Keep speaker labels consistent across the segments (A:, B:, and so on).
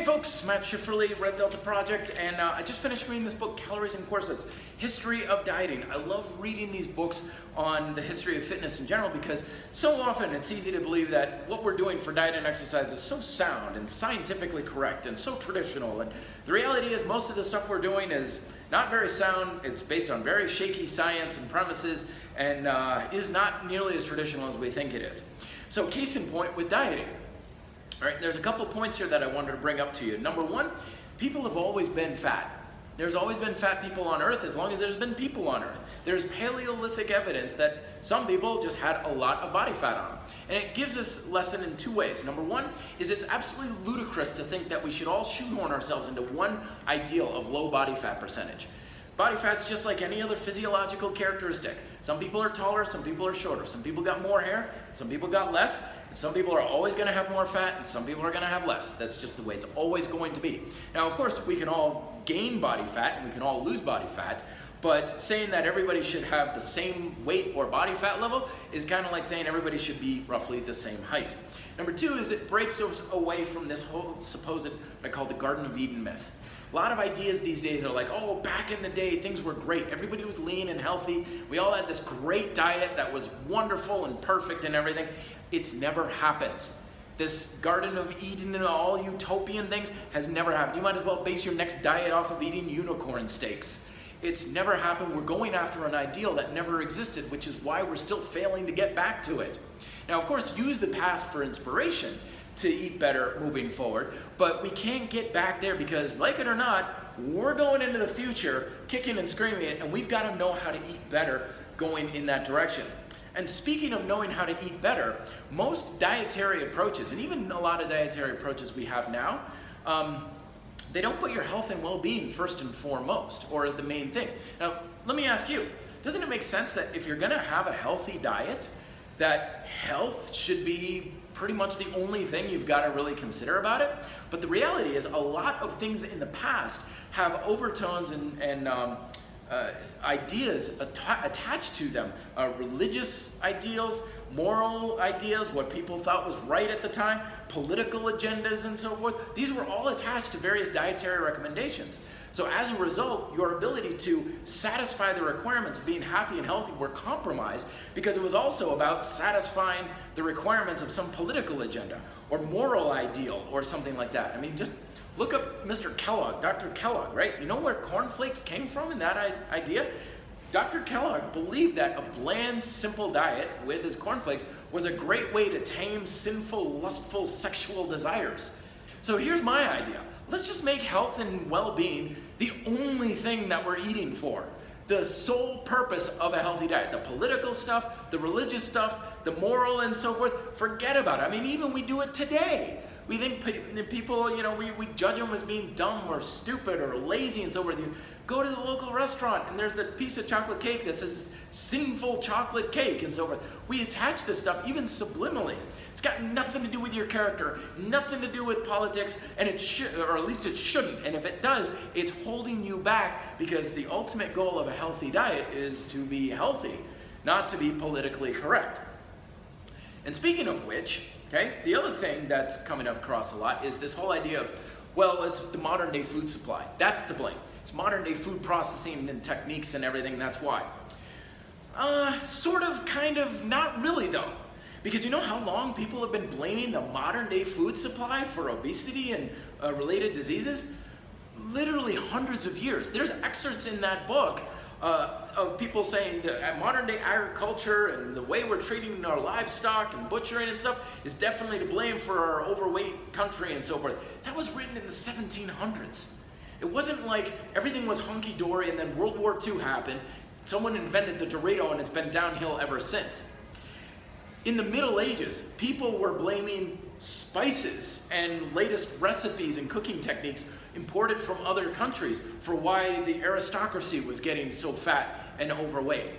A: Hey folks, Matt Schifferly, Red Delta Project, and I just finished reading this book, Calories and Corsets, History of Dieting. I love reading these books on the history of fitness in general because so often it's easy to believe that what we're doing for diet and exercise is so sound and scientifically correct and so traditional. And the reality is most of the stuff we're doing is not very sound. It's based on very shaky science and premises and is not nearly as traditional as we think it is. So case in point with dieting. All right, there's a couple points here that I wanted to bring up to you. Number one, people have always been fat. There's always been fat people on Earth as long as there's been people on Earth. There's Paleolithic evidence that some people just had a lot of body fat on them. And it gives us a lesson in two ways. Number one is it's absolutely ludicrous to think that we should all shoehorn ourselves into one ideal of low body fat percentage. Body fat's just like any other physiological characteristic. Some people are taller, some people are shorter. Some people got more hair, some people got less. And some people are always going to have more fat, and some people are going to have less. That's just the way it's always going to be. Now, of course, we can all gain body fat, and we can all lose body fat. But saying that everybody should have the same weight or body fat level is kind of like saying everybody should be roughly the same height. Number two is it breaks us away from this whole supposed, what I call the Garden of Eden myth. A lot of ideas these days are like, oh, back in the day, things were great. Everybody was lean and healthy. We all had this great diet that was wonderful and perfect and everything. It's never happened. This Garden of Eden and all utopian things has never happened. You might as well base your next diet off of eating unicorn steaks. It's never happened. We're going after an ideal that never existed, which is why we're still failing to get back to it. Now, of course, use the past for inspiration to eat better moving forward, but we can't get back there because, like it or not, we're going into the future kicking and screaming it, and we've got to know how to eat better going in that direction. And speaking of knowing how to eat better, most dietary approaches, and even a lot of dietary approaches we have now, they don't put your health and well-being first and foremost, or the main thing. Now, let me ask you, doesn't it make sense that if you're gonna have a healthy diet, that health should be pretty much the only thing you've got to really consider about it? But the reality is a lot of things in the past have overtones and ideas attached to them. Religious ideals, moral ideas, what people thought was right at the time, political agendas and so forth. These were all attached to various dietary recommendations. So as a result, your ability to satisfy the requirements of being happy and healthy were compromised because it was also about satisfying the requirements of some political agenda or moral ideal or something like that. I mean, just look up Mr. Kellogg, Dr. Kellogg, right? You know where cornflakes came from in that idea? Dr. Kellogg believed that a bland, simple diet with his cornflakes was a great way to tame sinful, lustful, sexual desires. So here's my idea. Let's just make health and well-being the only thing that we're eating for. The sole purpose of a healthy diet. The political stuff, the religious stuff, the moral and so forth, forget about it. I mean, even we do it today. We think people, you know, we judge them as being dumb or stupid or lazy and so forth. You go to the local restaurant and there's the piece of chocolate cake that says sinful chocolate cake and so forth. We attach this stuff even subliminally. It's got nothing to do with your character, nothing to do with politics, and it should, or at least it shouldn't. And if it does, it's holding you back because the ultimate goal of a healthy diet is to be healthy, not to be politically correct. And speaking of which, okay, the other thing that's coming across a lot is this whole idea of, well, it's the modern day food supply. That's to blame. It's modern day food processing and techniques and everything, that's why. Sort of, kind of, not really though. Because you know how long people have been blaming the modern day food supply for obesity and related diseases? Literally hundreds of years. There's excerpts in that book of people saying that modern day agriculture and the way we're treating our livestock and butchering and stuff is definitely to blame for our overweight country and so forth. That was written in the 1700s. It wasn't like everything was hunky-dory and then World War II happened, someone invented the Dorito and it's been downhill ever since. In the Middle Ages, people were blaming spices and latest recipes and cooking techniques imported from other countries for why the aristocracy was getting so fat and overweight.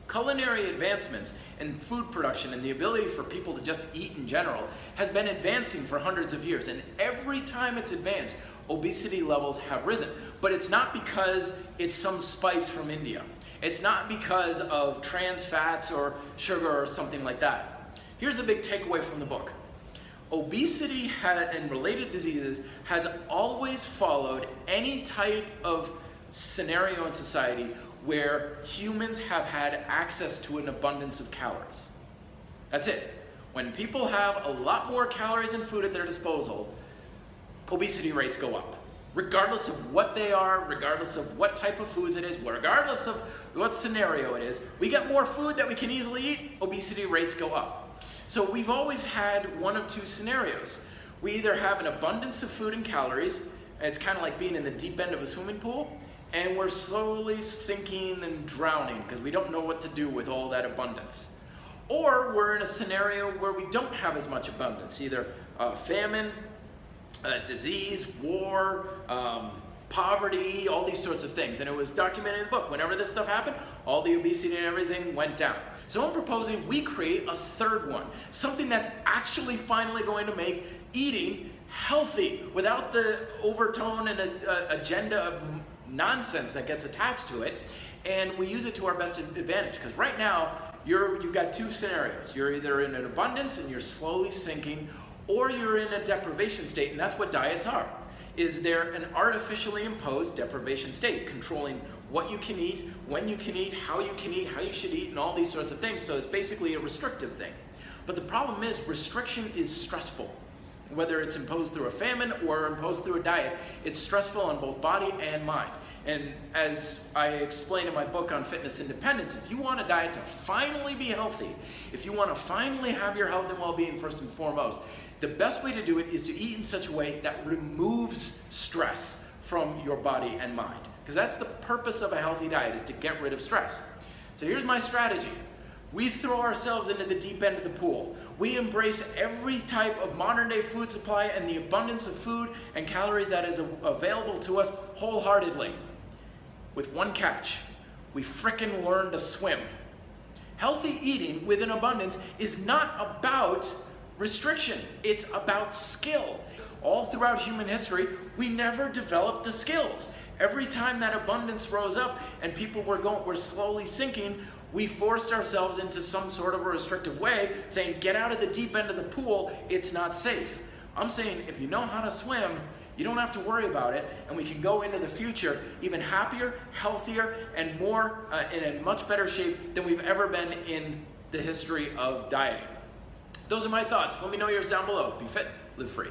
A: Culinary advancements in food production and the ability for people to just eat in general has been advancing for hundreds of years, and every time it's advanced, obesity levels have risen. But it's not because it's some spice from India. It's not because of trans fats or sugar or something like that. Here's the big takeaway from the book. Obesity and related diseases has always followed any type of scenario in society where humans have had access to an abundance of calories. That's it. When people have a lot more calories in food at their disposal, obesity rates go up. Regardless of what they are, regardless of what type of foods it is, regardless of what scenario it is, we get more food that we can easily eat, obesity rates go up. So we've always had one of two scenarios. We either have an abundance of food and calories, and it's kind of like being in the deep end of a swimming pool, and we're slowly sinking and drowning because we don't know what to do with all that abundance. Or we're in a scenario where we don't have as much abundance, either famine, disease, war, poverty, all these sorts of things. And it was documented in the book. Whenever this stuff happened, all the obesity and everything went down. So I'm proposing we create a third one, something that's actually finally going to make eating healthy without the overtone and agenda of nonsense that gets attached to it. And we use it to our best advantage, because right now you've got two scenarios. You're either in an abundance and you're slowly sinking, or you're in a deprivation state, and that's what diets are. Is there an artificially imposed deprivation state, controlling what you can eat, when you can eat, how you should eat, and all these sorts of things. So it's basically a restrictive thing. But the problem is restriction is stressful. Whether it's imposed through a famine or imposed through a diet, it's stressful on both body and mind. And as I explain in my book on fitness independence, if you want a diet to finally be healthy, if you want to finally have your health and well-being first and foremost, the best way to do it is to eat in such a way that removes stress from your body and mind. Because that's the purpose of a healthy diet, is to get rid of stress. So here's my strategy. We throw ourselves into the deep end of the pool. We embrace every type of modern day food supply and the abundance of food and calories that is available to us wholeheartedly. With one catch, we frickin' learn to swim. Healthy eating with an abundance is not about restriction, it's about skill. All throughout human history, we never developed the skills. Every time that abundance rose up and people were slowly sinking, we forced ourselves into some sort of a restrictive way, saying, get out of the deep end of the pool, it's not safe. I'm saying, if you know how to swim, you don't have to worry about it, and we can go into the future even happier, healthier, and more in a much better shape than we've ever been in the history of dieting. Those are my thoughts. Let me know yours down below. Be fit, live free.